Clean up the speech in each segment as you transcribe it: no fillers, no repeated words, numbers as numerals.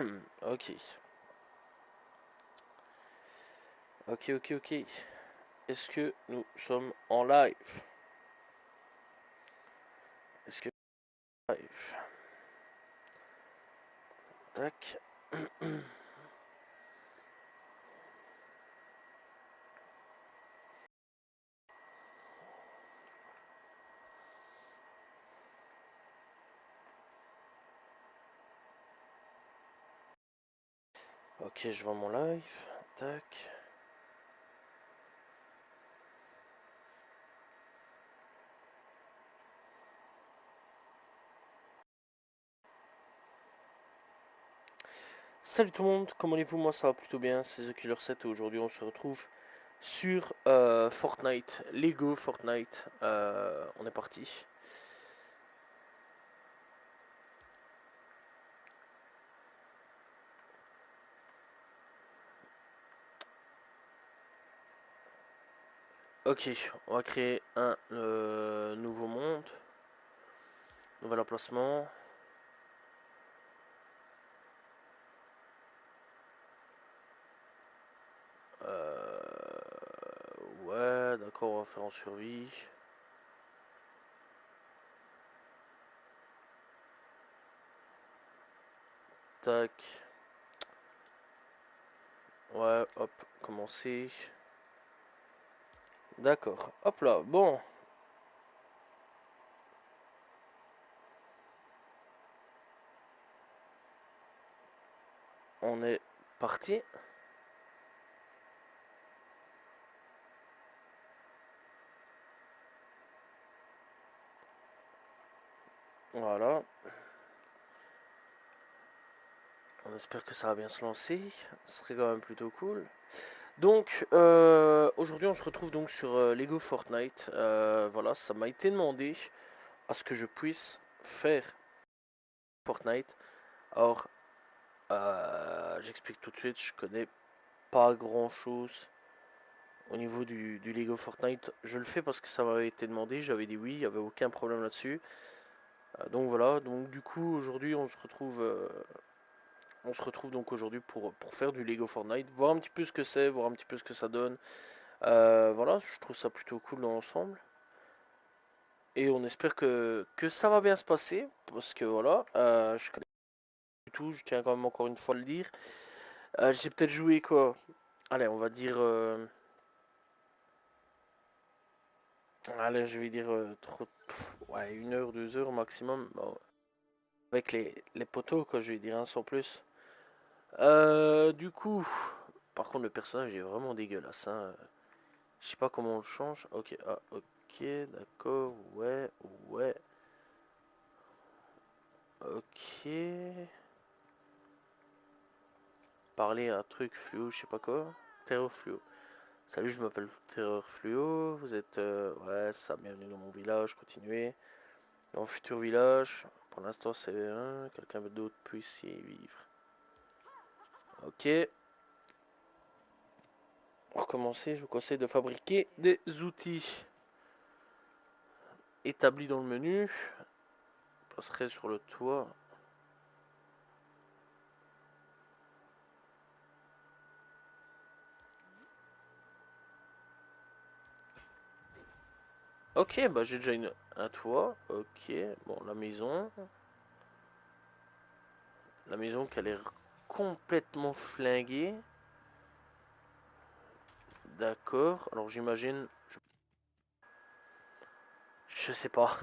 Ok. Ok. Est-ce que nous sommes en live? Est-ce que live? Tac. Ok, je vois mon live. Tac. Salut tout le monde, comment allez-vous? Moi ça va plutôt bien, c'est The Killer 7 et aujourd'hui on se retrouve sur Fortnite, Lego Fortnite. On est parti. Ok, on va créer un nouveau monde, nouvel emplacement. Ouais, d'accord, on va faire en survie. Tac. Ouais, hop, commencer. D'accord, hop là, bon, on est parti. Voilà, on espère que ça va bien se lancer. Ce serait quand même plutôt cool. Donc, aujourd'hui, on se retrouve donc sur Lego Fortnite. Voilà, ça m'a été demandé à ce que je puisse faire Fortnite. Alors, j'explique tout de suite, je connais pas grand-chose au niveau du Lego Fortnite. Je le fais parce que ça m'avait été demandé, j'avais dit oui, il n'y avait aucun problème là-dessus. Donc voilà, donc du coup, aujourd'hui, on se retrouve donc aujourd'hui pour faire du Lego Fortnite, voir un petit peu ce que c'est, voir un petit peu ce que ça donne. Voilà, je trouve ça plutôt cool dans l'ensemble. Et on espère que ça va bien se passer, parce que voilà, je connais pas du tout, je tiens quand même encore une fois à le dire. J'ai peut-être joué quoi? Allez, on va dire. Allez, je vais dire ouais, 1 heure, 2 heures maximum. Bon, avec les poteaux, quoi, je vais dire, sans plus. Du coup, par contre, le personnage est vraiment dégueulasse, hein. Je sais pas comment on le change. Ok, ok, d'accord, ouais. Ok. Parler un truc fluo, je sais pas quoi. Terreur fluo. Salut, je m'appelle Terreur Fluo. Vous êtes. Ouais, ça, bienvenue dans mon village. Continuez. Dans mon futur village. Pour l'instant, c'est un. Quelqu'un d'autre puisse y vivre. Ok. Pour commencer, je vous conseille de fabriquer des outils établis dans le menu. Je passerai sur le toit. Ok, bah j'ai déjà un toit. Ok, bon, la maison. La maison qui a l'air complètement flinguée. D'accord. Alors j'imagine. Je sais pas.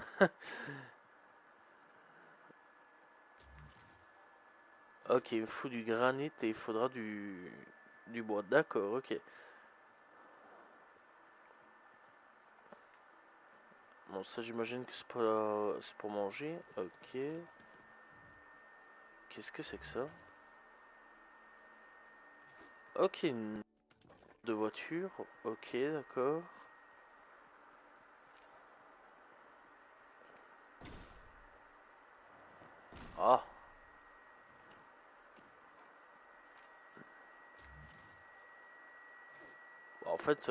Ok, il me faut du granit et il faudra du bois. D'accord, ok. Bon, ça j'imagine que c'est pour manger. Ok. Qu'est-ce que c'est que ça? Ok, une de voiture. Ok, d'accord. Ah, en fait,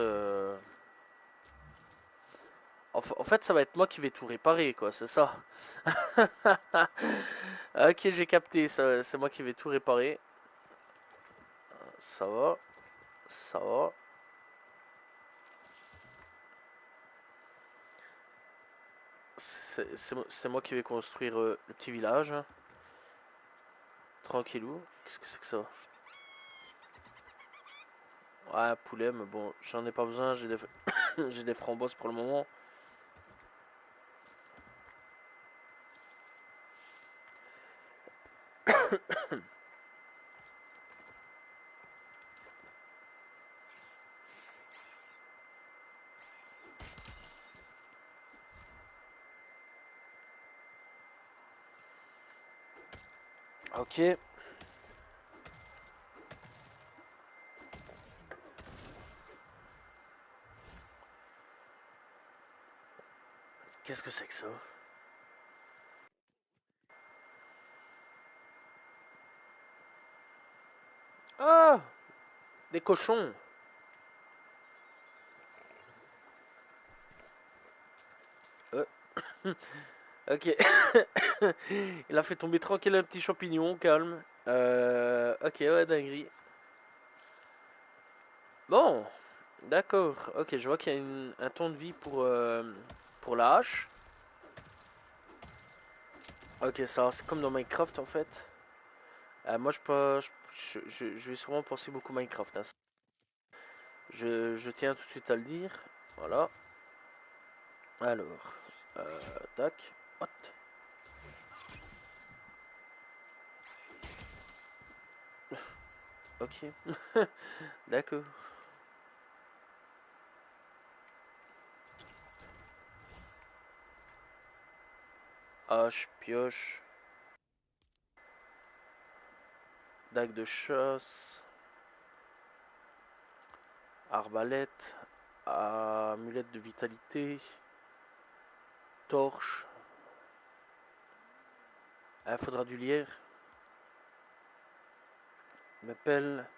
En fait, ça va être moi qui vais tout réparer, quoi, c'est ça. Ok, j'ai capté, c'est moi qui vais tout réparer. Ça va, ça va. C'est moi qui vais construire le petit village. Tranquillou. Qu'est-ce que c'est que ça? Ouais, poulet, mais bon, j'en ai pas besoin, j'ai des... j'ai des framboises pour le moment. Ok. Qu'est-ce que c'est que ça? Ah! Des cochons! Euh, ok. Il a fait tomber tranquille un petit champignon, calme. Ok, ouais, dinguerie. Bon, d'accord. Ok, je vois qu'il y a un ton de vie pour la hache. Ok, ça, c'est comme dans Minecraft en fait. Moi, je vais sûrement penser beaucoup Minecraft, hein. Je tiens tout de suite à le dire. Voilà. Alors, tac. Hop. Ok. D'accord. Hache, pioche, dague de chasse, arbalète, amulette de vitalité, torche. Il faudra du lierre. Mes pelles.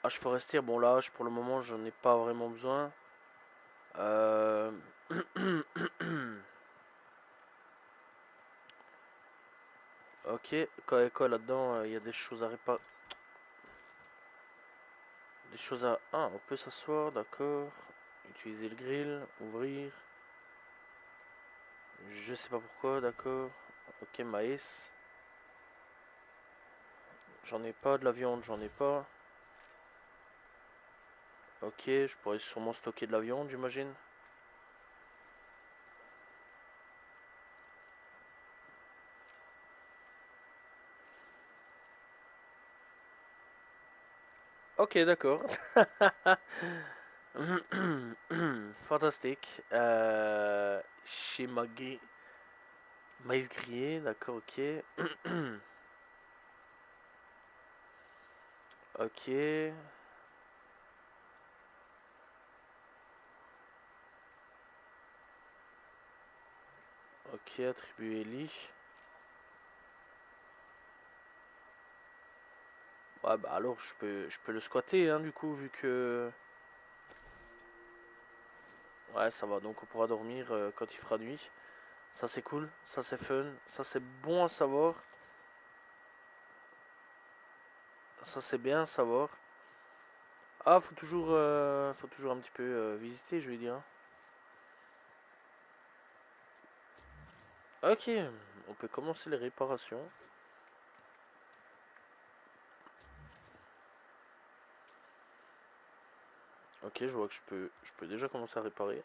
Hache forestière, bon là, pour le moment, j'en ai pas vraiment besoin. Euh... ok, quoi là-dedans, il y a des choses à réparer. Des choses à... Ah, on peut s'asseoir, d'accord. Utiliser le grill, ouvrir. Je sais pas pourquoi, d'accord. Ok, maïs. J'en ai pas, de la viande, j'en ai pas. Ok, je pourrais sûrement stocker de la viande, j'imagine. Ok, d'accord. Fantastique. Chez Magui. Maïs grillé, d'accord, ok. Ok. Ok, attribuer lit. Ouais, bah alors je peux le squatter, hein, du coup, vu que... Ouais, ça va, donc on pourra dormir quand il fera nuit. Ça c'est cool, ça c'est fun, ça c'est bon à savoir. Ça c'est bien à savoir. Ah, faut toujours un petit peu visiter, je vais dire. Ok, on peut commencer les réparations. Ok, je vois que je peux déjà commencer à réparer.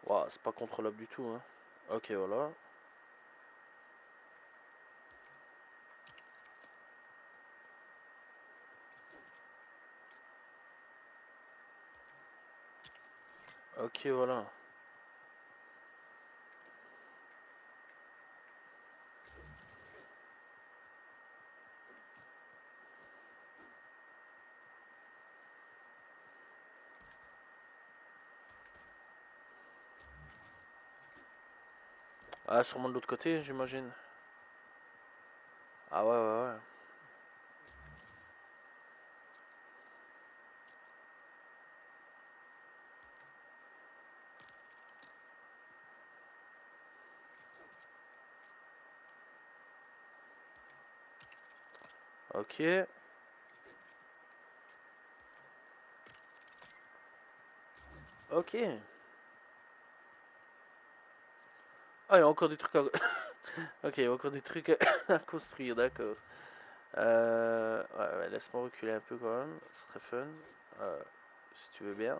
Ouah, c'est pas contrôlable du tout, hein. Ok, voilà. Ok, voilà. Ah, sûrement de l'autre côté, j'imagine. Ah ouais, ouais, ouais. Ok, ok. Ah, il y a encore des trucs à... Ok, il y a encore des trucs à, à construire, d'accord. Ouais, ouais, laisse-moi reculer un peu quand même, ce serait fun. Euh, si tu veux bien.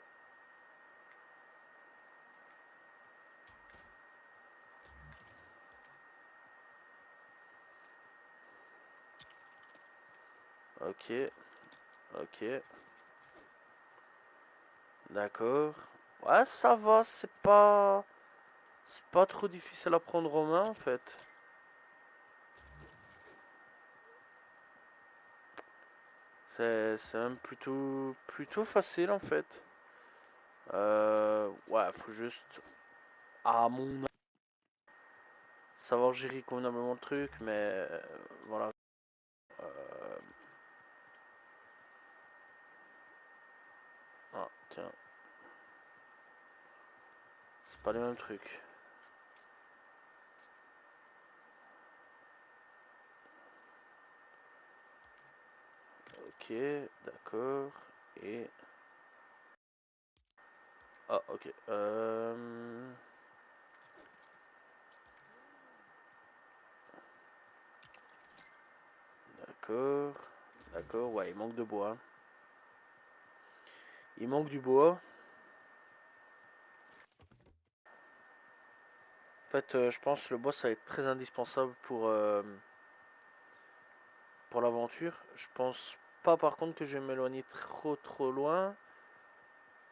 Ok, ok, d'accord. Ouais, ça va, c'est pas... C'est pas trop difficile à prendre en main, en fait. C'est même plutôt facile, en fait. Ouais, faut juste, à mon avis, savoir gérer convenablement le truc, mais voilà. Euh, ah, tiens, c'est pas le même truc. Ok, d'accord. Et... Ah, ok. D'accord. D'accord, ouais, il manque de bois. Il manque du bois. En fait, je pense que le bois, ça va être très indispensable pour l'aventure. Je pense pas, par contre, que je vais m'éloigner trop loin.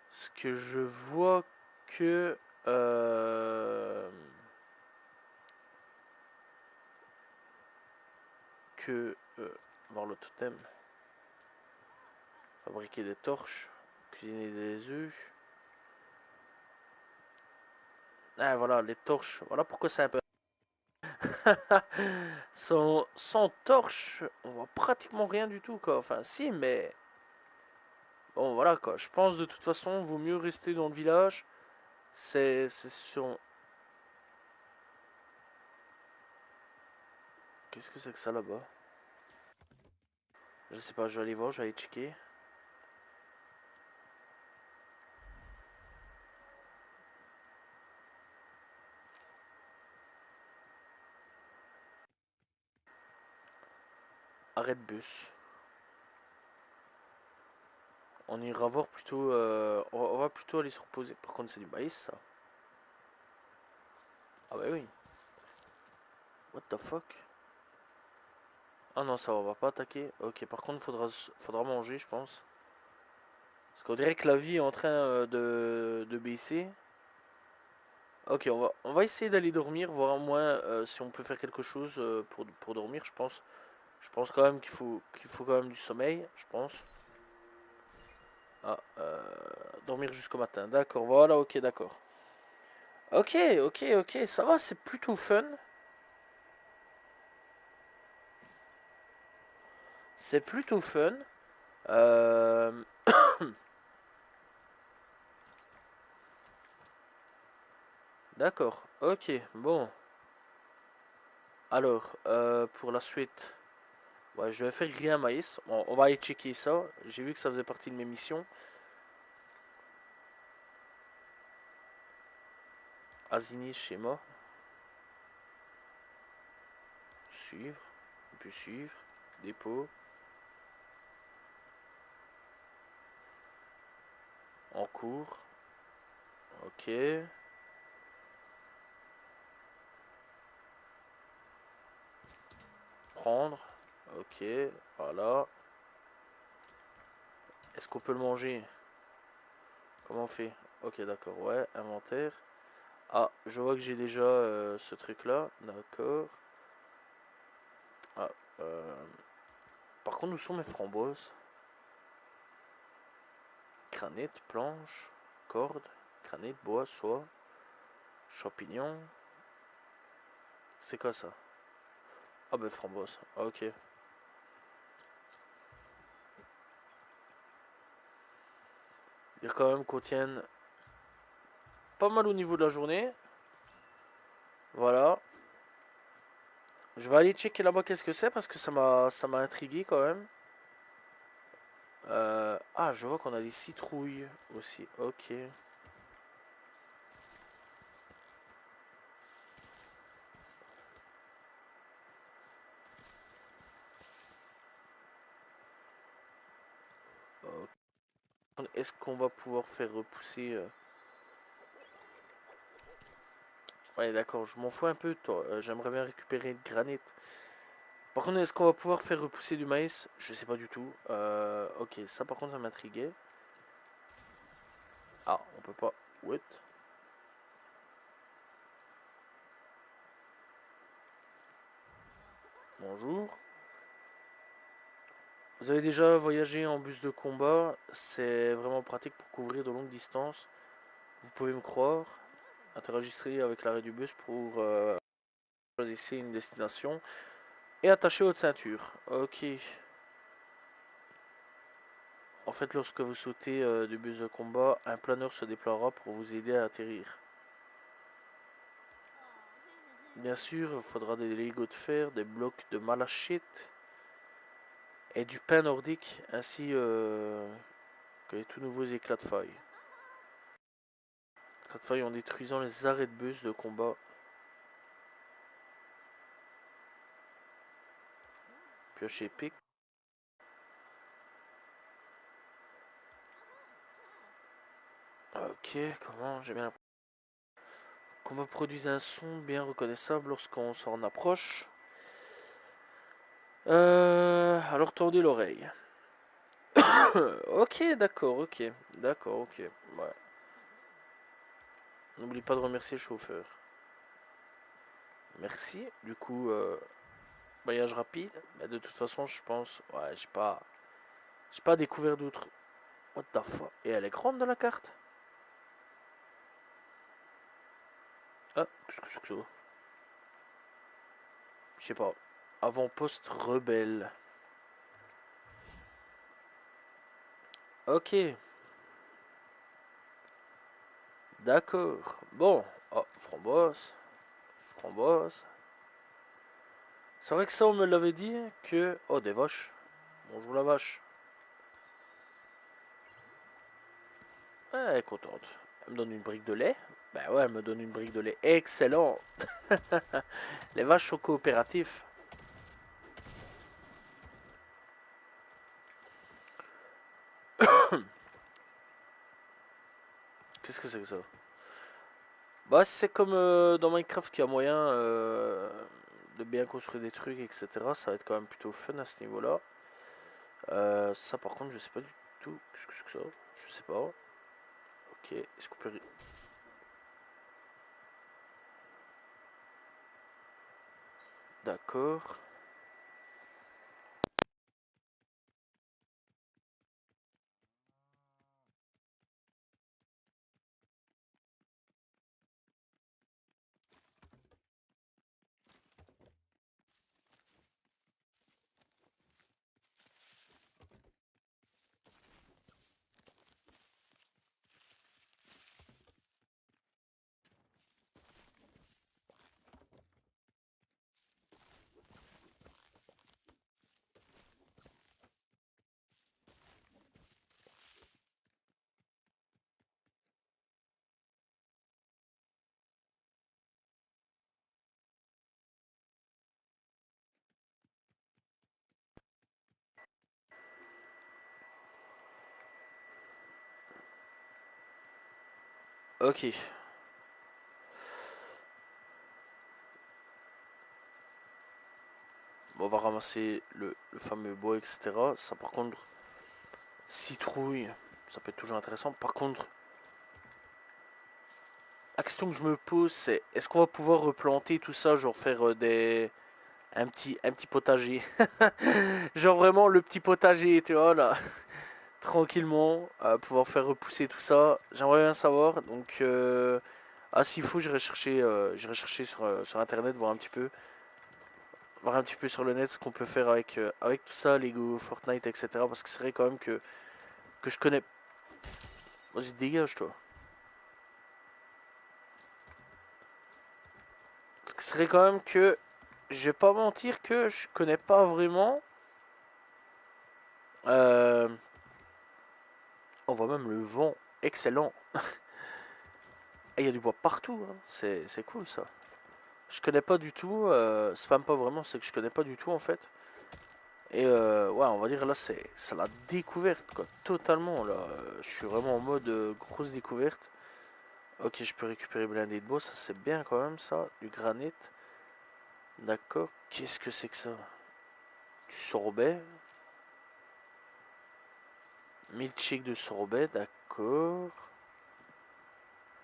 Parce que je vois que... euh, voir le totem. Fabriquer des torches. Cuisiner des œufs. Ah, voilà, les torches. Voilà pourquoi c'est un peu... sans torche, on voit pratiquement rien du tout, quoi. Enfin, si, mais... Bon, voilà, quoi. Je pense, de toute façon, vaut mieux rester dans le village. C'est sur... Qu'est-ce que c'est que ça, là-bas? Je sais pas, je vais aller voir, je vais aller checker. Arrêt de bus. On ira voir plutôt... on va plutôt aller se reposer. Par contre, c'est du maïs, ça. Ah bah oui. What the fuck? Ah non, ça on va pas attaquer. Ok, par contre, faudra manger, je pense. Parce qu'on dirait que la vie est en train de baisser. Ok, on va essayer d'aller dormir, voir au moins si on peut faire quelque chose pour dormir, je pense. Je pense quand même qu'il faut quand même du sommeil, je pense. Ah, dormir jusqu'au matin. D'accord, voilà, ok, d'accord. Ok, ok, ok, ça va, c'est plutôt fun. C'est plutôt fun. Euh, d'accord, ok, bon. Alors, pour la suite, ouais, je vais faire griller un maïs. On va aller checker ça. J'ai vu que ça faisait partie de mes missions. Assigner schéma. Suivre. Puis suivre. Dépôt. En cours. Ok. Prendre. Ok. Voilà. Est-ce qu'on peut le manger? Comment on fait? Ok, d'accord. Ouais, inventaire. Ah, je vois que j'ai déjà ce truc-là. D'accord. Ah, euh, par contre, où sont mes framboises? Granit, planche, corde, granit, bois, soie, champignons. C'est quoi ça? Ah ben framboise. Ah, ok. Dire quand même qu'on tienne pas mal au niveau de la journée. Voilà. Je vais aller checker là-bas qu'est-ce que c'est parce que ça m'a intrigué quand même. Ah, je vois qu'on a des citrouilles aussi. Ok. Est-ce qu'on va pouvoir faire repousser Ouais, d'accord, je m'en fous un peu, toi. J'aimerais bien récupérer le granit. Par contre, est-ce qu'on va pouvoir faire repousser du maïs? Je sais pas du tout. Ok, ça par contre, ça m'intriguait. Ah, on peut pas. What? Bonjour. Vous avez déjà voyagé en bus de combat? C'est vraiment pratique pour couvrir de longues distances. Vous pouvez me croire. Interagissez avec l'arrêt du bus pour choisir une destination et attacher votre ceinture. Ok. En fait, lorsque vous sautez du bus de combat, un planeur se déploiera pour vous aider à atterrir. Bien sûr, il faudra des Legos de fer, des blocs de malachite et du pain nordique, ainsi que les tout nouveaux éclats de faille. Éclats de faille en détruisant les arrêts de bus de combat. Pioche épique. Ok, comment? J'ai bien. Combat produit un son bien reconnaissable lorsqu'on s'en approche. Alors tendez l'oreille. Ok, d'accord, ok. D'accord, ok. Ouais. N'oublie pas de remercier le chauffeur. Merci. Du coup, voyage rapide. Mais de toute façon, je pense. Ouais, j'ai pas découvert d'autres. What the fuck? Et elle est grande dans la carte? Ah, qu'est-ce que c'est que ça? Je sais pas. Avant-poste rebelle. Ok, d'accord. Bon. Oh, framboise. Framboise. C'est vrai que ça, on me l'avait dit que. Oh, des vaches. Bonjour la vache. Ouais, elle est contente. Elle me donne une brique de lait. Ben ouais, elle me donne une brique de lait. Excellent. Les vaches sont coopératifs. Qu'est-ce que c'est que ça? Bah, c'est comme dans Minecraft qu'il y a moyen de bien construire des trucs, etc. Ça va être quand même plutôt fun à ce niveau-là. Ça, par contre, je sais pas du tout. Qu'est-ce que c'est que ça? Je sais pas. Ok, est-ce qu'on peut. D'accord. Ok. Bon, on va ramasser le fameux bois, etc. Ça, par contre, citrouille, ça peut être toujours intéressant. Par contre, la question que je me pose, c'est est-ce qu'on va pouvoir replanter tout ça, genre faire un petit potager. Genre vraiment le petit potager, tu vois, là, tranquillement, pouvoir faire repousser tout ça. J'aimerais bien savoir. Donc, Ah, s'il faut, j'irai chercher sur internet, voir un petit peu sur le net ce qu'on peut faire avec tout ça, Lego, Fortnite, etc. Parce que c'est vrai quand même que je connais. Vas-y, dégage toi. Parce que c'est vrai quand même que je vais pas mentir que je connais pas vraiment. Euh, on voit même le vent excellent. Et il y a du bois partout, hein. C'est cool ça. Je connais pas du tout, spam pas vraiment, c'est que je connais pas du tout en fait. Et ouais, on va dire là, c'est la découverte, quoi, totalement. Là, je suis vraiment en mode grosse découverte. Ok, je peux récupérer blindé de bois, ça c'est bien quand même, ça. Du granit, d'accord. Qu'est-ce que c'est que ça? Du sorbet. Milkshake de sorbet, d'accord.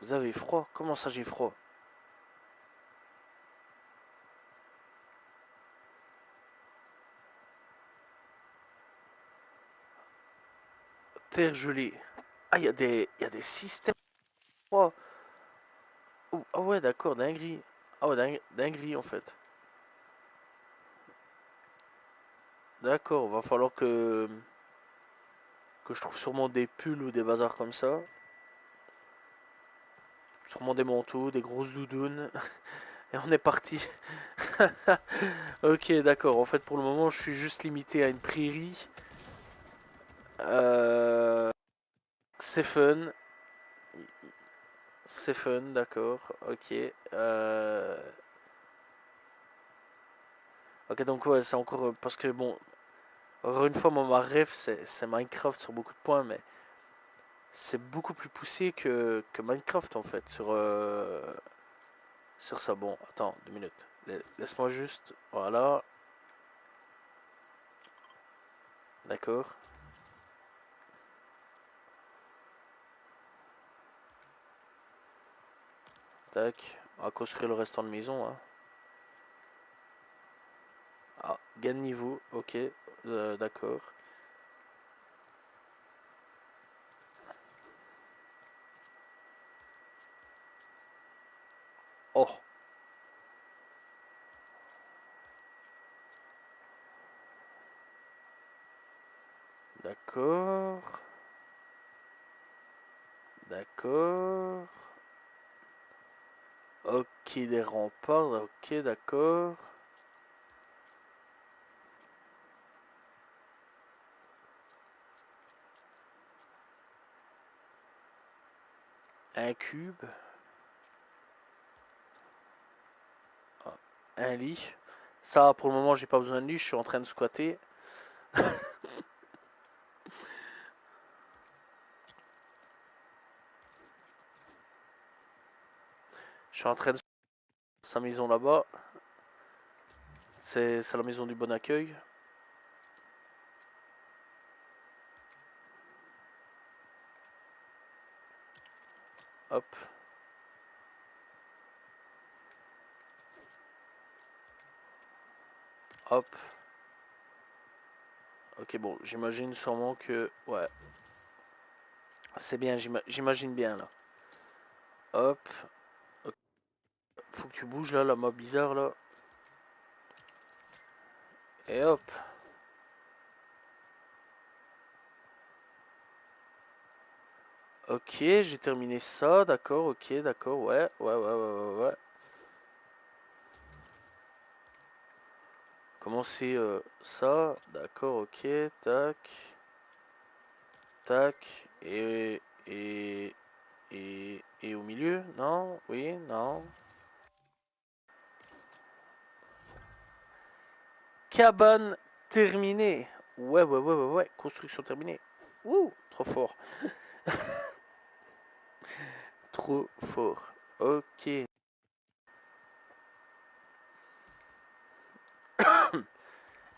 Vous avez froid? Comment ça j'ai froid? Terre gelée. Ah, il y a des systèmes de froid. Oh, ah ouais, d'accord, dinguerie. Ah ouais, dinguerie en fait. D'accord, va falloir que je trouve sûrement des pulls ou des bazars comme ça. Sûrement des manteaux, des grosses doudounes. Et on est parti. Ok, d'accord. En fait, pour le moment, je suis juste limité à une prairie. Euh, c'est fun. C'est fun, d'accord. Ok. Ok, donc ouais, c'est encore... parce que bon, encore une fois, moi, ma rêve, c'est Minecraft sur beaucoup de points, mais c'est beaucoup plus poussé que Minecraft, en fait, sur ça. Bon, attends, 2 minutes. Laisse-moi juste... Voilà, d'accord. Tac. On va construire le restant de maison, hein. Ah, gain de niveau, ok, d'accord. Oh, d'accord, d'accord. Ok, des remparts, ok, d'accord. Un cube, ah, un lit. Ça, pour le moment, j'ai pas besoin de lit, je suis en train de squatter. Je suis en train de sa maison là-bas. C'est la maison du bon accueil. Hop, hop. Ok, bon, j'imagine sûrement que... Ouais, c'est bien, j'imagine bien là. Hop, faut que tu bouges là, la mob bizarre là. Et hop. Ok, j'ai terminé ça, d'accord, ok, d'accord, ouais, ouais, ouais, ouais, ouais, ouais. Commencer ça, d'accord, ok, tac, tac, et au milieu, non, oui, non. Cabane terminée. Ouais, ouais, ouais, ouais, ouais, construction terminée. Ouh, trop fort, trop fort. Ok.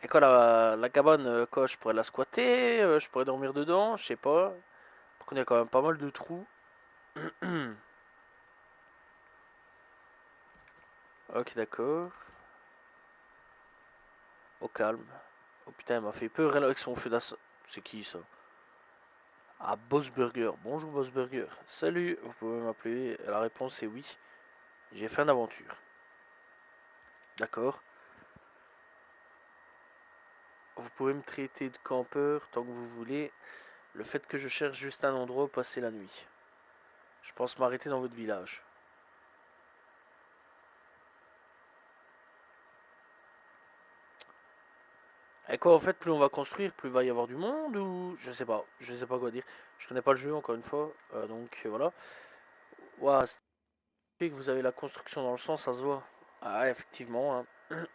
Et quoi, la cabane, quoi, je pourrais la squatter, je pourrais dormir dedans, je sais pas. Par contre, il y a quand même pas mal de trous. Ok, d'accord. Au calme. Oh putain, elle m'a fait peur elle, avec son feu d'assaut. C'est qui ça? Ah, Boss Burger. Bonjour Boss Burger. Salut, vous pouvez m'appeler. La réponse est oui. J'ai fait une aventure. D'accord. Vous pouvez me traiter de campeur tant que vous voulez. Le fait que je cherche juste un endroit où passer la nuit. Je pense m'arrêter dans votre village. Et quoi, en fait, plus on va construire, plus il va y avoir du monde ou... Je sais pas. Je sais pas quoi dire. Je connais pas le jeu, encore une fois. Donc, voilà. Ouah, c'est que vous avez la construction dans le sang, ça se voit. Ah, effectivement, hein.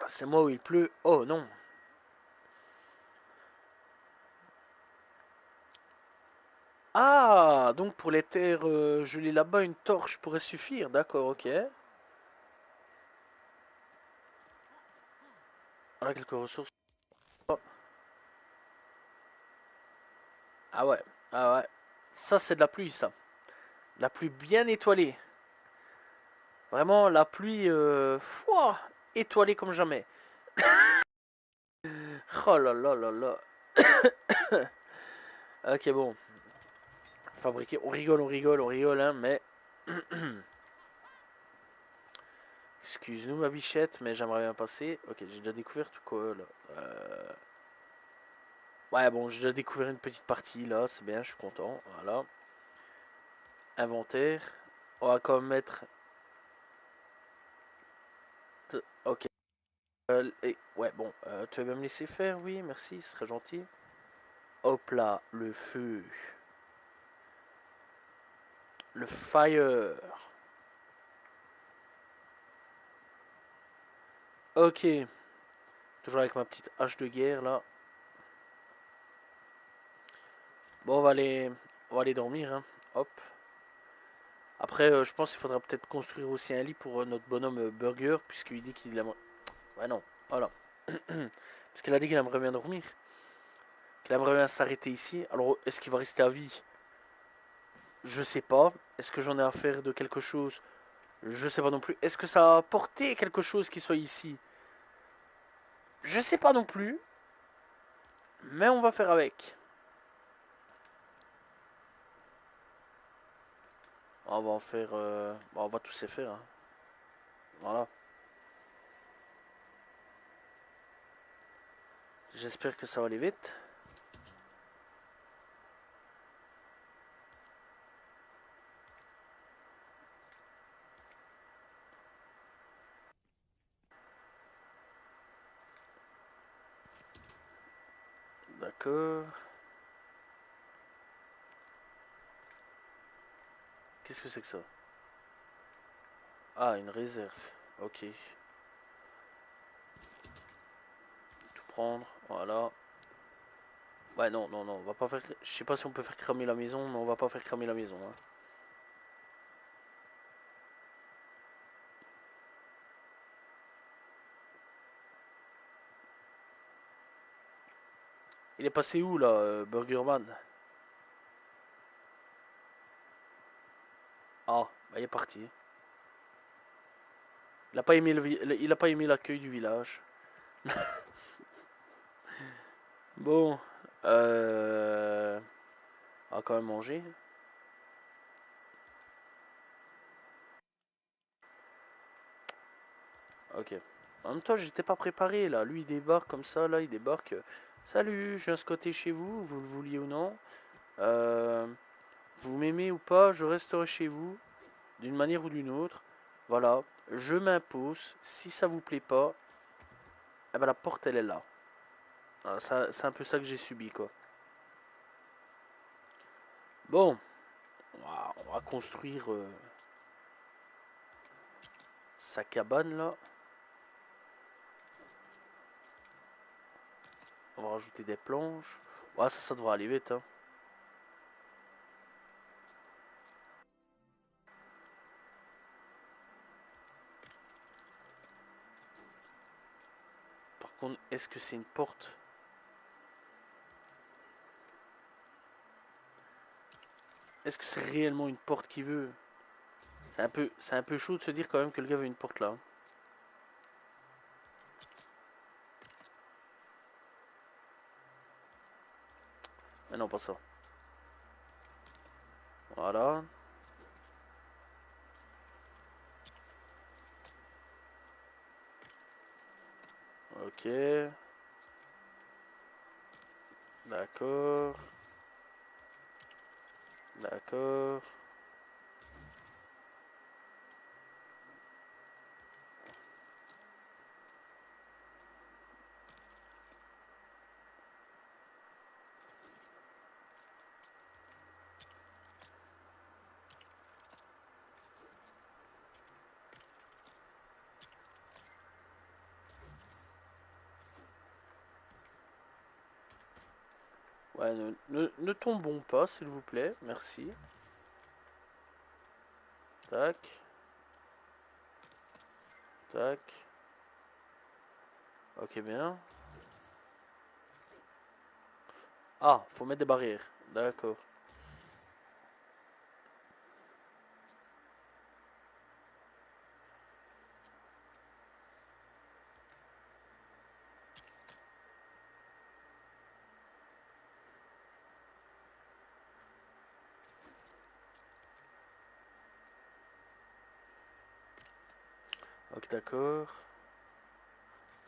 C'est moi où il pleut. Oh non. Ah, donc pour les terres gelées là-bas, une torche pourrait suffire. D'accord, ok. Voilà quelques ressources. Oh, ah ouais, ah ouais. Ça, c'est de la pluie, ça. La pluie bien étoilée. Vraiment, la pluie fouah, étoilée comme jamais. Oh là là là là. Ok, bon. Fabriquer. On rigole, on rigole, on rigole, hein, mais. Excuse-nous, ma bichette, mais j'aimerais bien passer. Ok, j'ai déjà découvert tout quoi là. Ouais, bon, j'ai déjà découvert une petite partie là, c'est bien, je suis content. Voilà. Inventaire. On va quand même mettre. Ok. Ouais, bon, tu vas me laisser faire, oui, merci, ce serait gentil. Hop là, le feu. Le fire. Ok. Toujours avec ma petite hache de guerre là. Bon, on va aller dormir, hein. Hop. Après, je pense qu'il faudra peut-être construire aussi un lit pour notre bonhomme Burger, puisqu'il dit qu'il aimerait. Ouais, non, voilà. Parce qu'elle a dit qu'il aimerait bien dormir. Qu'il aimerait bien s'arrêter ici. Alors, est-ce qu'il va rester à vie? Je sais pas. Est-ce que j'en ai à faire de quelque chose? Je sais pas non plus. Est-ce que ça a apporté quelque chose qui soit ici? Je sais pas non plus. Mais on va faire avec. On va en faire. On va tous les faire, hein. Voilà. J'espère que ça va aller vite. D'accord. Qu'est-ce que c'est que ça? Ah, une réserve. Ok. Tout prendre. Voilà. Ouais, non, non, non. On va pas faire. Je sais pas si on peut faire cramer la maison, mais on va pas faire cramer la maison, hein. Il est passé où là, Burgerman? Ah, bah il est parti. Il a pas aimé il a pas aimé l'accueil du village. Bon, on va quand même manger. Ok. En même temps, j'étais pas préparé là. Lui, il débarque comme ça, là, il débarque. Salut, je viens squatter chez vous, vous le vouliez ou non. Euh, Vous m'aimez ou pas, je resterai chez vous, d'une manière ou d'une autre. Voilà, je m'impose. Si ça vous plaît pas, eh ben la porte elle est là. Voilà, c'est un peu ça que j'ai subi quoi. Bon, on va construire sa cabane là. On va rajouter des planches. Ouais, ça devrait aller vite, hein. Par contre, est-ce que c'est une porte? Est-ce que c'est réellement une porte qu'il veut? C'est un peu chaud de se dire quand même que le gars veut une porte là, hein. non, pas ça. Voilà. Ok. D'accord. D'accord. Ouais, ne tombons pas, s'il vous plaît. Merci. Tac. Tac. Ok, bien. Ah, faut mettre des barrières. D'accord. Ok, d'accord.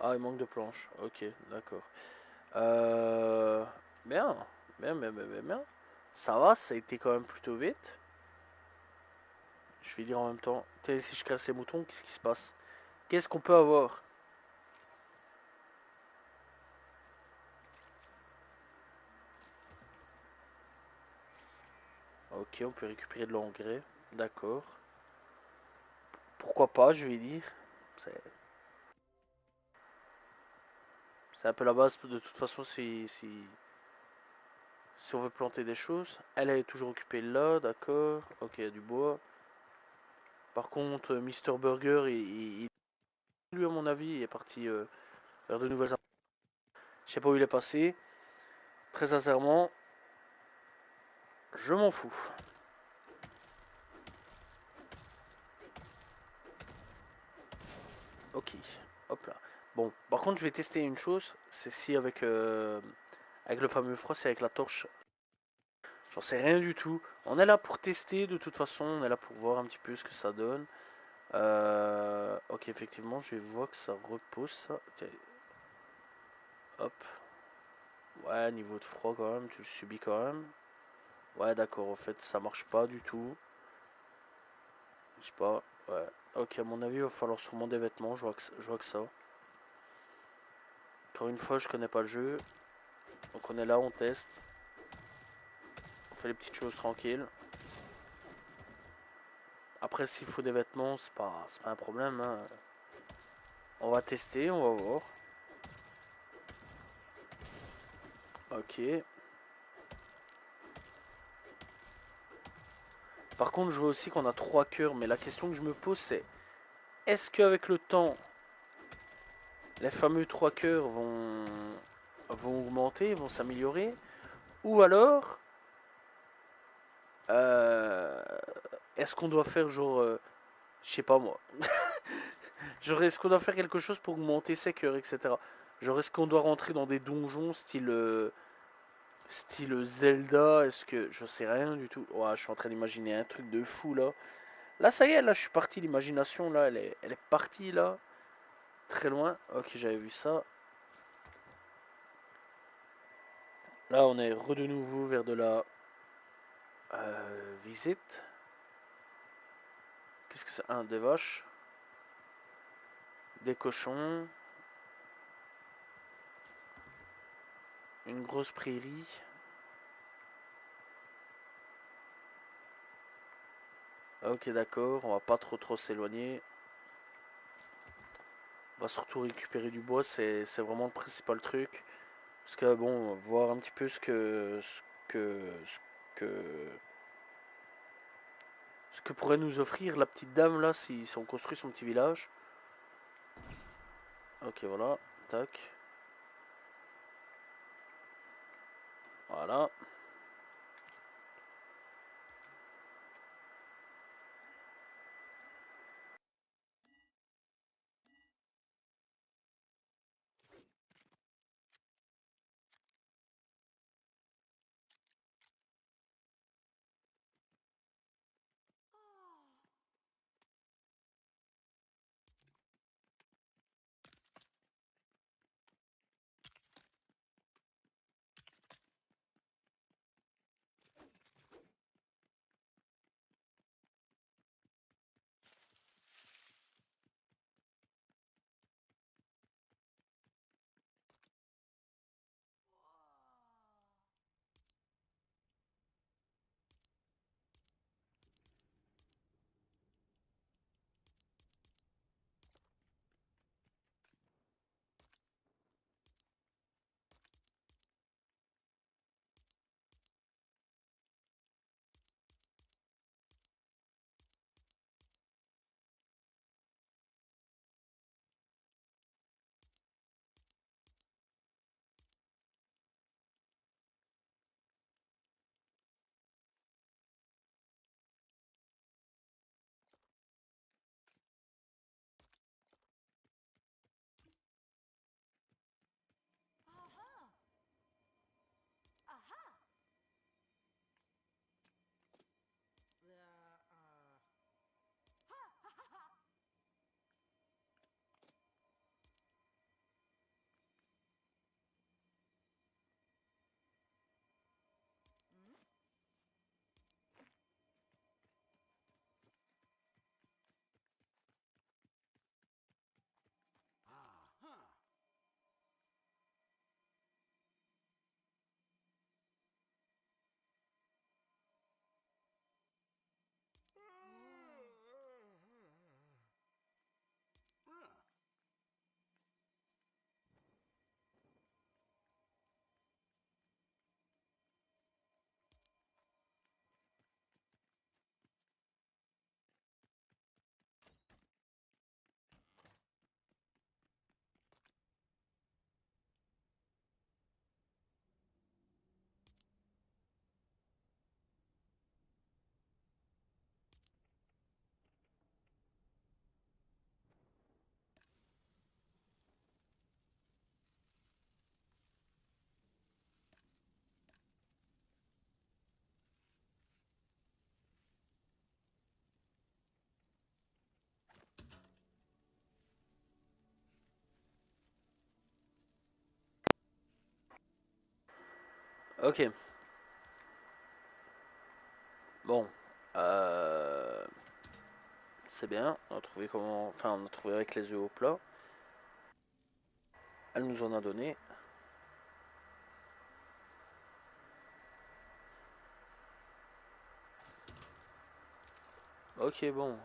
Ah, il manque de planches. Ok, d'accord. Euh... Bien. Bien, bien, bien, bien, bien. Ça va, ça a été quand même plutôt vite. Je vais dire en même temps. Tiens, si je casse les moutons, qu'est-ce qui se passe? Qu'est-ce qu'on peut avoir? Ok, on peut récupérer de l'engrais. D'accord. Pourquoi pas, je vais dire. C'est c'est un peu la base de toute façon si on veut planter des choses. Elle est toujours occupée là, d'accord. Ok, il y a du bois. Par contre, Mister Burger, lui, à mon avis, il est parti vers de nouvelles. Je sais pas où il est passé. Très sincèrement, je m'en fous. Ok, hop là. Bon, par contre, je vais tester une chose. C'est si avec le fameux frost et avec la torche, j'en sais rien du tout. On est là pour tester de toute façon. On est là pour voir un petit peu ce que ça donne. Ok, effectivement, je vois que ça repose ça. Tiens, hop. Ouais, niveau de froid quand même, tu le subis quand même. Ouais, d'accord, en fait, ça marche pas du tout. Je sais pas. Ouais. Ok, à mon avis, il va falloir sûrement des vêtements. Je vois que ça. Encore une fois, je connais pas le jeu. Donc on est là, on teste. On fait les petites choses tranquilles. Après, s'il faut des vêtements, c'est pas un problème, hein. On va tester, on va voir. Ok. Par contre, je vois aussi qu'on a 3 cœurs. Mais la question que je me pose, c'est est-ce qu'avec le temps, les fameux 3 cœurs vont augmenter, vont s'améliorer? Ou alors, euh, est-ce qu'on doit faire genre, je sais pas moi, genre est-ce qu'on doit faire quelque chose pour augmenter ses cœurs, etc. Genre est-ce qu'on doit rentrer dans des donjons style Zelda? Est-ce que je sais rien du tout? Ouais, je suis en train d'imaginer un truc de fou là. Là ça y est, là je suis parti, l'imagination là, elle est partie là, très loin. Ok, j'avais vu ça. Là on est de nouveau vers de la visite. Qu'est-ce que c'est? Un, des vaches, des cochons, une grosse prairie. Ok, d'accord, on va pas trop s'éloigner. On va surtout récupérer du bois, c'est vraiment le principal truc. Parce que bon, voir un petit peu que, ce que pourrait nous offrir la petite dame là si on construit son petit village. Ok, voilà, tac, voilà. Ok. Bon. Euh, c'est bien. On a trouvé comment. Enfin, on a trouvé avec les œufs au plat. Elle nous en a donné. Ok, bon.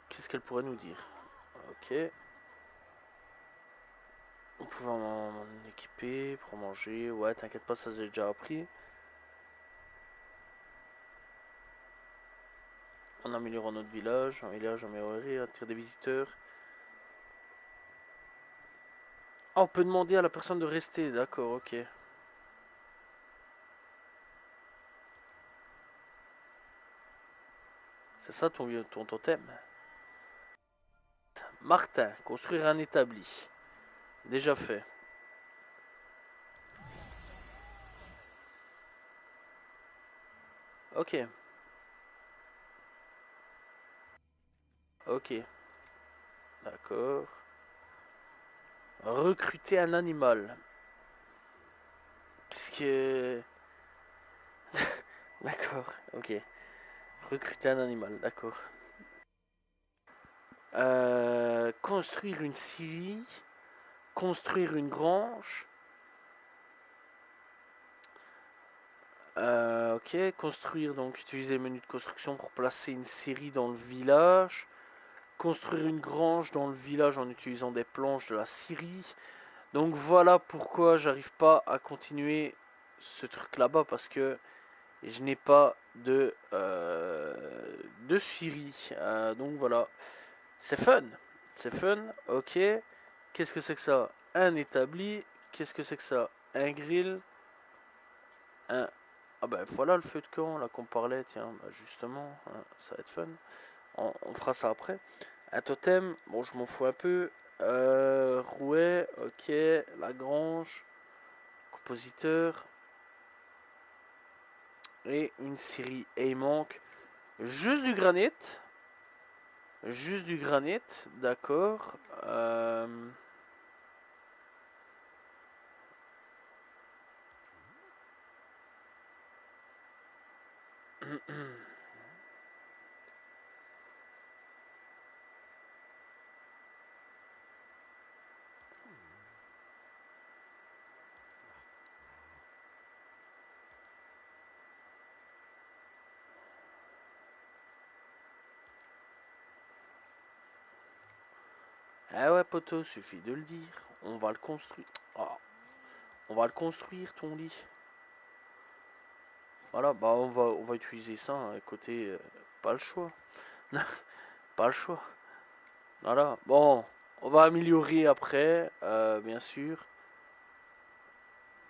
Qu'est-ce qu'elle pourrait nous dire? Ok. On pouvait en équiper pour manger. Ouais, t'inquiète pas, ça j'ai déjà appris. En améliorant notre village. Un village amélioré, attire des visiteurs. Ah, on peut demander à la personne de rester. D'accord, ok. C'est ça ton totem. Martin, construire un établi. Déjà fait. Ok, ok, d'accord. Recruter un animal. Qu'est-ce que... D'accord, ok. Recruter un animal, d'accord. Construire une scierie. Construire une grange. Ok, construire, donc utiliser le menu de construction pour placer une scierie dans le village. Construire une grange dans le village en utilisant des planches de la scierie. Donc voilà pourquoi j'arrive pas à continuer ce truc là-bas parce que je n'ai pas de scierie. Donc voilà, c'est fun. C'est fun, ok. Qu'est-ce que c'est que ça? Un établi. Qu'est-ce que c'est que ça? Un grill. Un... Ah ben voilà le feu de camp là qu'on parlait, tiens, bah justement, hein, ça va être fun. On fera ça après. Un totem, bon je m'en fous un peu. Rouet, ok. Lagrange, compositeur. Et une série. Et il manque juste du granit. Juste du granit, d'accord. Ah ouais, poteau, suffit de le dire. On va le construire. Oh, on va le construire, ton lit. Voilà, bah on va utiliser ça, hein, côté... pas le choix. Pas le choix. Voilà, bon, on va améliorer après, bien sûr.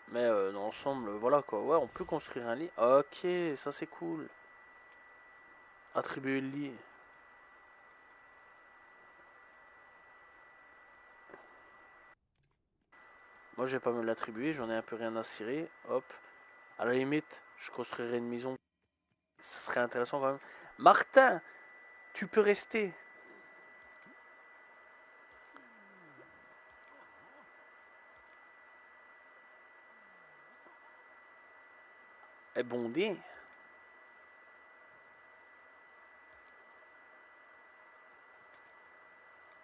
Mais dans l'ensemble, voilà quoi. Ouais, on peut construire un lit. Ok, ça c'est cool. Attribuer le lit. Moi, je vais pas me l'attribuer, j'en ai un peu rien à cirer. Hop. À la limite, je construirai une maison. Ça serait intéressant quand même. Martin, tu peux rester. Est bondé.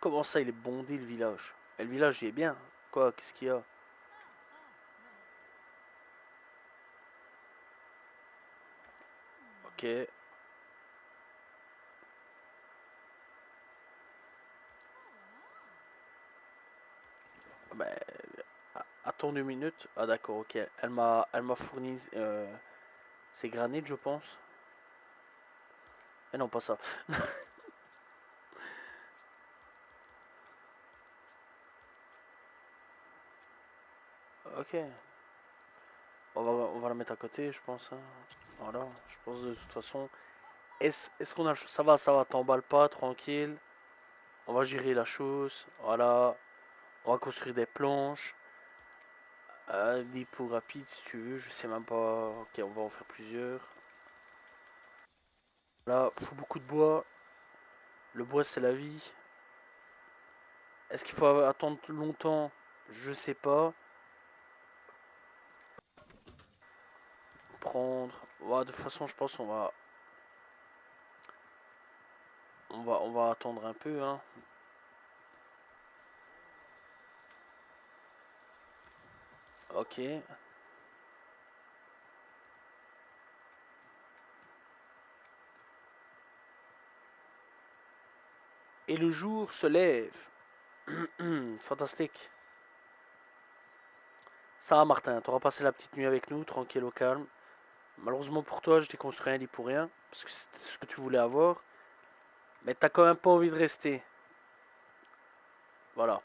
Comment ça, il est bondé le village? Et le village, il est bien. Quoi, qu'est-ce qu'il y a? Ok. Ben, attends 2 minutes. Ah d'accord, ok. Elle m'a fourni ses granites, je pense. Mais non, pas ça. Ok. On va la mettre à côté, je pense, hein. Voilà, je pense de toute façon. Est-ce qu'on a... ça va, t'emballe pas, tranquille. On va gérer la chose. Voilà. On va construire des planches. Des pots rapides si tu veux. Je sais même pas. Ok, on va en faire plusieurs. Là, faut beaucoup de bois. Le bois, c'est la vie. Est-ce qu'il faut attendre longtemps? Je sais pas. Prendre. Ouais, de toute façon, je pense on va attendre un peu, hein. Ok. Et le jour se lève. Fantastique. Ça va, Martin, t'auras passé la petite nuit avec nous, tranquille au calme. Malheureusement pour toi, je t'ai construit un lit pour rien, parce que c'était ce que tu voulais avoir. Mais t'as quand même pas envie de rester. Voilà.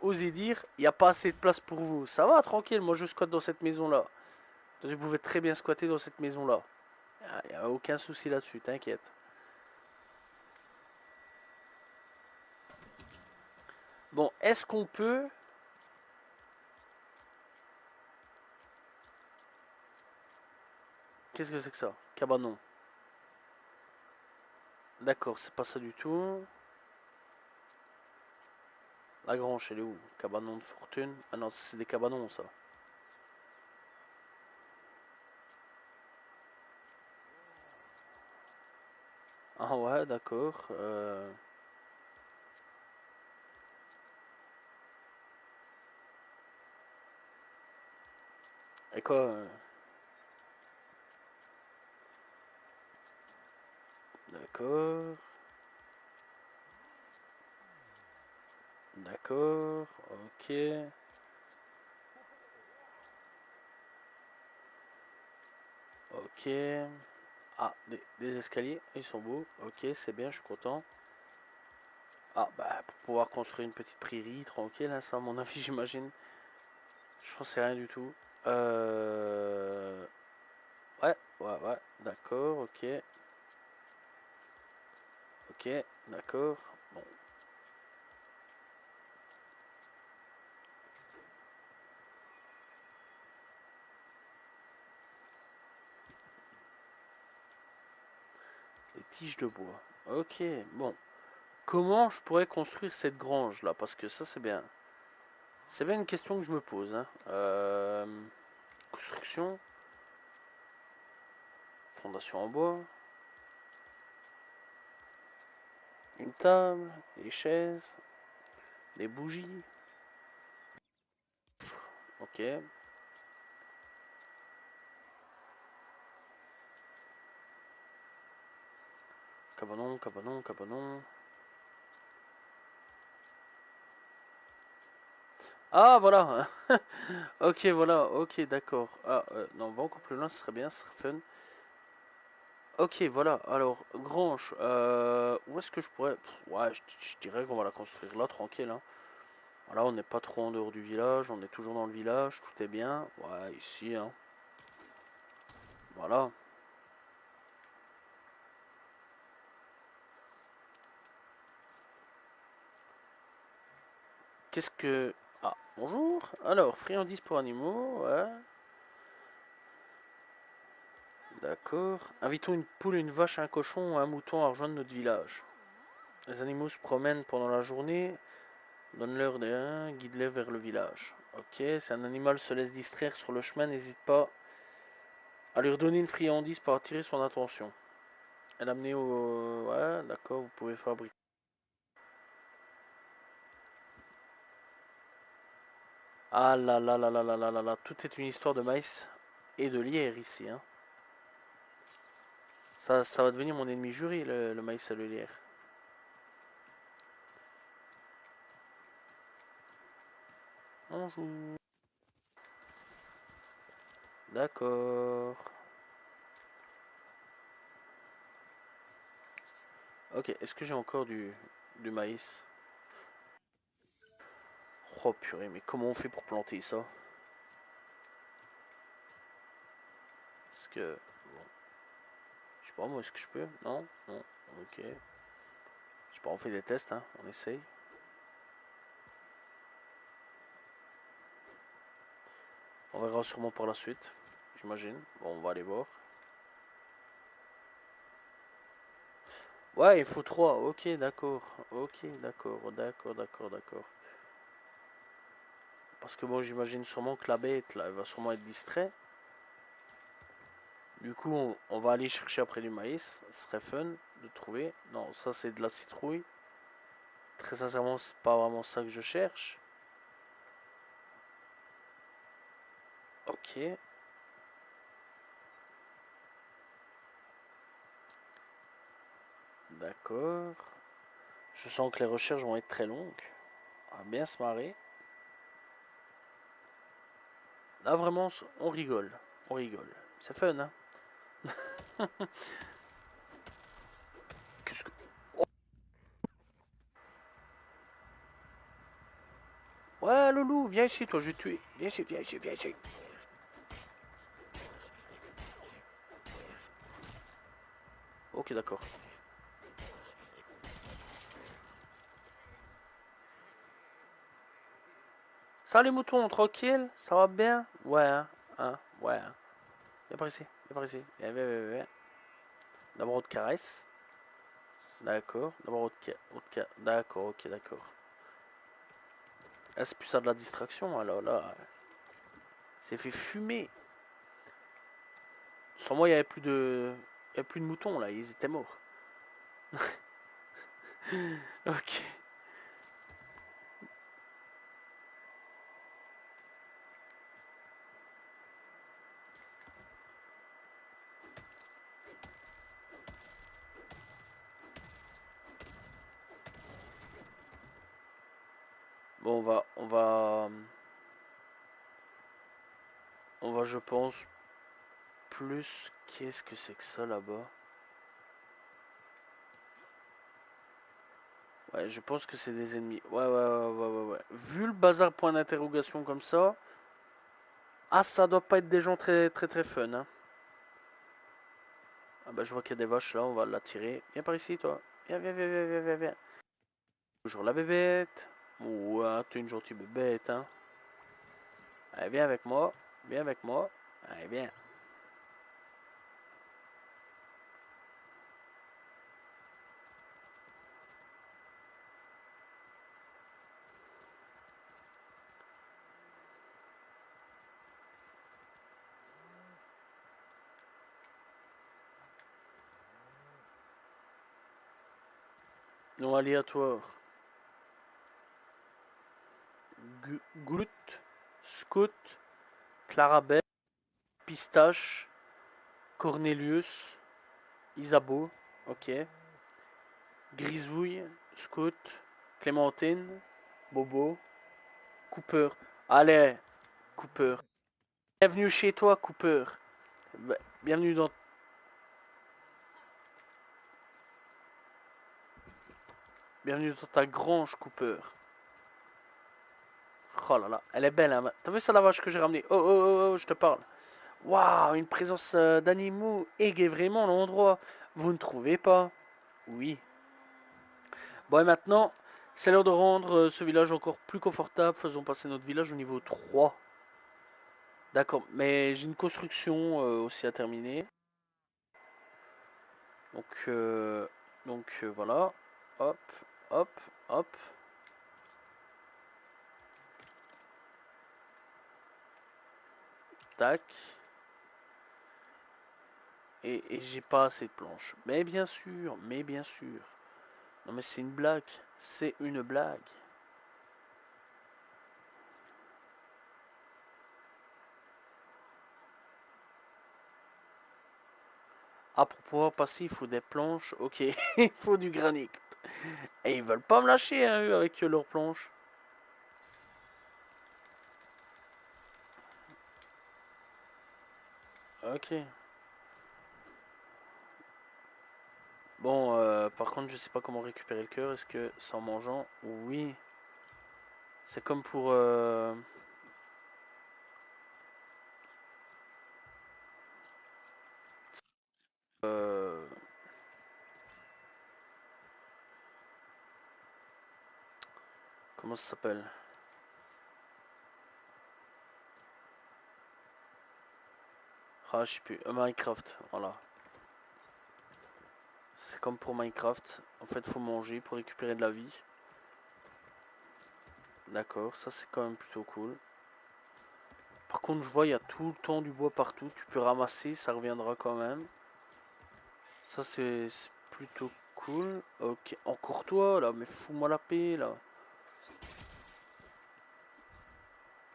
Osez dire, il n'y a pas assez de place pour vous. Ça va, tranquille, moi je squatte dans cette maison-là. Tu pouvais très bien squatter dans cette maison-là. Il n'y a aucun souci là-dessus, t'inquiète. Bon, est-ce qu'on peut... Qu'est-ce que c'est que ça? Cabanon. D'accord, c'est pas ça du tout. La grange, elle est où? Cabanon de fortune. Ah non, c'est des cabanons, ça. Ah ouais, d'accord. Et quoi D'accord. D'accord. Ok. Ok. Ah, des escaliers. Ils sont beaux. Ok, c'est bien, je suis content. Ah, bah, pour pouvoir construire une petite prairie tranquille, hein, ça, à mon avis, j'imagine. Je pensais rien du tout. Euh... Ouais, ouais, ouais. D'accord, ok. Ok, d'accord. Bon, les tiges de bois. Ok, bon. Comment je pourrais construire cette grange là? Parce que ça, c'est bien. C'est bien une question que je me pose, hein. Construction, fondation en bois, une table, des chaises, des bougies. Ok. Cabanon, cabanon, cabanon. Ah, voilà. Ok, voilà. Ok, d'accord. Ah, non, on va encore plus loin, ce serait bien, ce serait fun. Ok, voilà. Alors, grange. Où est-ce que je pourrais... Ouais, je dirais qu'on va la construire là, tranquille, hein. Voilà, on n'est pas trop en dehors du village, on est toujours dans le village, tout est bien. Ouais, ici, hein. Voilà. Qu'est-ce que... Ah, bonjour. Alors, friandises pour animaux, ouais. D'accord. Invitons une poule, une vache, un cochon ou un mouton à rejoindre notre village. Les animaux se promènent pendant la journée. Donne-leur des reins, guide-les vers le village. Ok, si un animal se laisse distraire sur le chemin, n'hésite pas à lui redonner une friandise pour attirer son attention. Et l'amener au... Ouais, d'accord, vous pouvez fabriquer. Ah là là là là là là là là, tout est une histoire de maïs et de lierre ici, hein. Ça va devenir mon ennemi juré, le maïs et le lierre. Bonjour. D'accord. Ok, est-ce que j'ai encore du maïs? Oh purée, mais comment on fait pour planter ça? Est-ce que... Bon, je sais pas moi, est-ce que je peux? Non? Non. Ok. Je sais pas, on fait des tests, hein. On essaye. On verra sûrement par la suite. J'imagine. Bon, on va aller voir. Ouais, il faut 3. Ok, d'accord. Ok, d'accord, d'accord, d'accord, d'accord. Parce que bon, j'imagine sûrement que la bête, là, elle va sûrement être distraite. Du coup, on va aller chercher après du maïs. Ce serait fun de trouver. Non, ça c'est de la citrouille. Très sincèrement, c'est pas vraiment ça que je cherche. Ok, d'accord. Je sens que les recherches vont être très longues. On va bien se marrer. Là, vraiment, on rigole. On rigole. C'est fun, hein? Qu'est-ce que... Ouais, Loulou, viens ici, toi, je vais te tuer. Viens ici, viens ici, viens ici. Ok, d'accord. Salut, mouton, tranquille? Ça va bien? Ouais, ouais, hein. Viens par ici, viens par ici. Viens, viens, viens, viens. D'abord, on te caresse. D'accord. D'abord, d'accord, ok, d'accord. Ah, c'est plus ça de la distraction, alors là. C'est fait fumer. Sans moi, il y avait plus de. Il y avait plus de moutons, là, ils étaient morts. Ok. Bon, on va, je pense, plus. Qu'est-ce que c'est que ça là-bas? Ouais, je pense que c'est des ennemis. Ouais, ouais, ouais, ouais, ouais, ouais. Vu le bazar point d'interrogation comme ça, ah, ça doit pas être des gens très, très, très fun, hein. Ah bah, je vois qu'il y a des vaches là, on va l'attirer. Viens par ici, toi. Viens, viens, viens, viens, viens, viens, viens. Bonjour la bébête. Ouais, t'es une gentille bébête, hein. Allez, viens avec moi. Viens avec moi. Allez, viens. Nom aléatoire. Glut, Scout, Clarabelle, Pistache, Cornelius, Isabeau, ok. Grisouille, Scout, Clémentine, Bobo, Cooper. Allez, Cooper. Bienvenue chez toi, Cooper. Bienvenue dans... Bienvenue dans ta grange, Cooper. Oh là là, elle est belle, hein. T'as vu ça, la vache que j'ai ramenée? Oh, oh, oh, oh, je te parle. Waouh, une présence d'animaux égaye vraiment l'endroit. Vous ne trouvez pas? Oui. Bon, et maintenant, c'est l'heure de rendre ce village encore plus confortable. Faisons passer notre village au niveau 3. D'accord, mais j'ai une construction aussi à terminer. Donc, voilà. Hop, hop, hop. Tac. Et j'ai pas assez de planches. Mais bien sûr, mais bien sûr. Non mais c'est une blague. C'est une blague. Ah, pour pouvoir passer, il faut des planches. Ok, il faut du granit. Et ils veulent pas me lâcher, hein, eux, avec leurs planches. Ok. Bon, par contre, je sais pas comment récupérer le cœur. Est-ce que c'est en mangeant? Oui. C'est comme pour... euh, comment ça s'appelle? Ah, je sais plus. Minecraft, voilà. C'est comme pour Minecraft. En fait, faut manger pour récupérer de la vie. D'accord, ça c'est quand même plutôt cool. Par contre, je vois, il y a tout le temps du bois partout. Tu peux ramasser, ça reviendra quand même. Ça, c'est plutôt cool. Ok, encore toi, là, mais fous-moi la paix, là.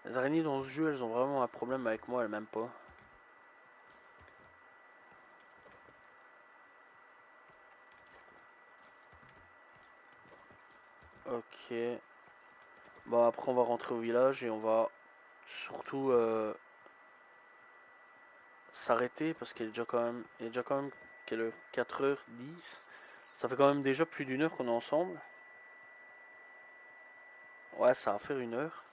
Les araignées dans ce jeu, elles ont vraiment un problème avec moi, elles m'aiment pas. Ok. Bon, après, on va rentrer au village et on va surtout s'arrêter parce qu'il est déjà quand même... Il est déjà quand même... Quelle heure? 4h10. Ça fait quand même déjà plus d'une heure qu'on est ensemble. Ouais, ça va faire une heure.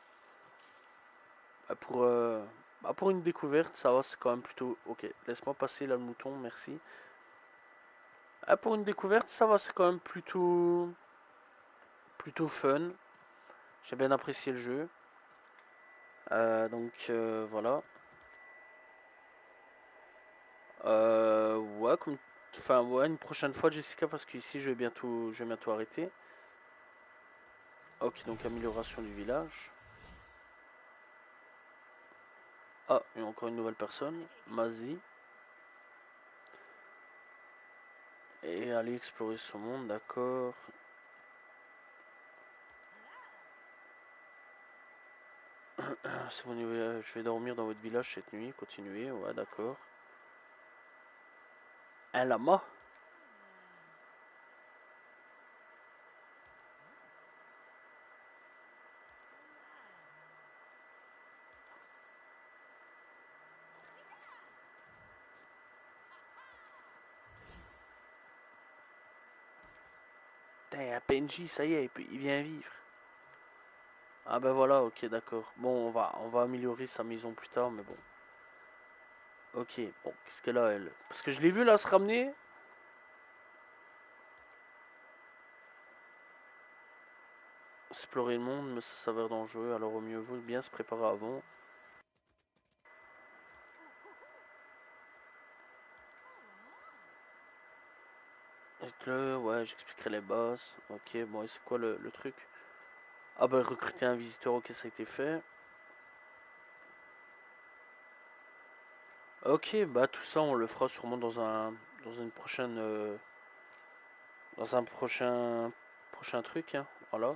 Bah, pour une découverte, ça va, c'est quand même plutôt... Ok, laisse-moi passer là le mouton, merci. Ah, pour une découverte, ça va, c'est quand même plutôt fun. J'ai bien apprécié le jeu. Donc voilà. Ouais, enfin ouais, une prochaine fois Jessica parce qu'ici je vais bientôt arrêter. Ok, donc amélioration du village. Ah, il y a encore une nouvelle personne, Mazie. Et aller explorer ce monde, d'accord. Si vous je vais dormir dans votre village cette nuit, continuez, ouais, d'accord. Un lama? Putain, un PNJ, ça y est, il vient vivre. Ah ben voilà, ok, d'accord. Bon, on va améliorer sa maison plus tard, mais bon. Ok, bon, qu'est-ce qu'elle a, elle? Parce que je l'ai vu là se ramener. Explorer le monde, mais ça s'avère dangereux, alors au mieux vaut bien se préparer avant. Dites-le, ouais, j'expliquerai les bases. Ok, bon, et c'est quoi le truc? Ah bah recruter un visiteur, ok, ça a été fait. Ok, bah tout ça, on le fera sûrement dans une prochaine, dans un prochain truc, hein. Voilà.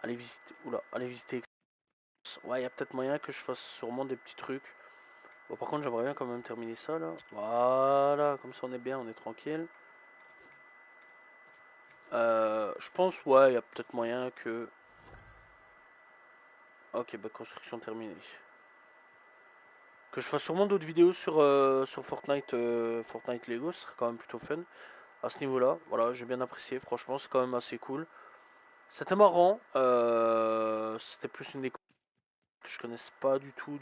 Allez visiter, oula, allez visiter. Ouais, il y a peut-être moyen que je fasse sûrement des petits trucs. Bon, par contre, j'aimerais bien quand même terminer ça là. Voilà, comme ça on est bien, on est tranquille. Je pense, ouais, il y a peut-être moyen que. Ok, bah construction terminée. Que je fasse sûrement d'autres vidéos sur Fortnite, Fortnite Lego, ce serait quand même plutôt fun. À ce niveau-là, voilà, j'ai bien apprécié, franchement, c'est quand même assez cool. C'était marrant, c'était plus une découverte que je connaissais pas du tout.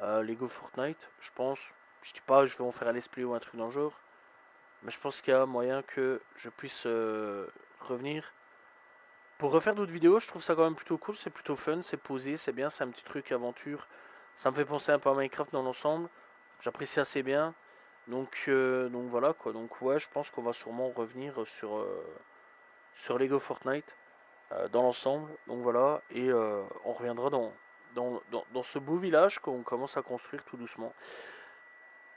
Lego Fortnite, je pense. Je dis pas, je vais en faire un let's play ou un truc dans le genre. Mais je pense qu'il y a moyen que je puisse revenir. Pour refaire d'autres vidéos, je trouve ça quand même plutôt cool, c'est plutôt fun, c'est posé, c'est bien, c'est un petit truc aventure. Ça me fait penser un peu à Minecraft dans l'ensemble. J'apprécie assez bien. Donc voilà quoi. Donc ouais, je pense qu'on va sûrement revenir sur Lego Fortnite dans l'ensemble. Donc voilà. Et on reviendra dans ce beau village qu'on commence à construire tout doucement.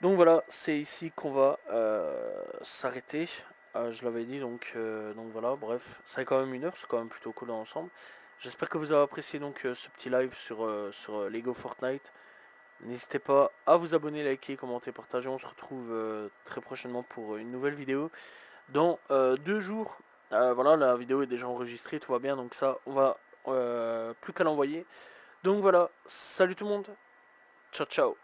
Donc voilà, c'est ici qu'on va s'arrêter. Je l'avais dit, donc voilà, bref, ça fait quand même une heure, c'est quand même plutôt cool dans l'ensemble. J'espère que vous avez apprécié donc ce petit live sur Lego Fortnite. N'hésitez pas à vous abonner, liker, commenter, partager. On se retrouve très prochainement pour une nouvelle vidéo dans 2 jours. Voilà, la vidéo est déjà enregistrée, tout va bien, donc ça, on va plus qu'à l'envoyer. Donc voilà, salut tout le monde, ciao ciao.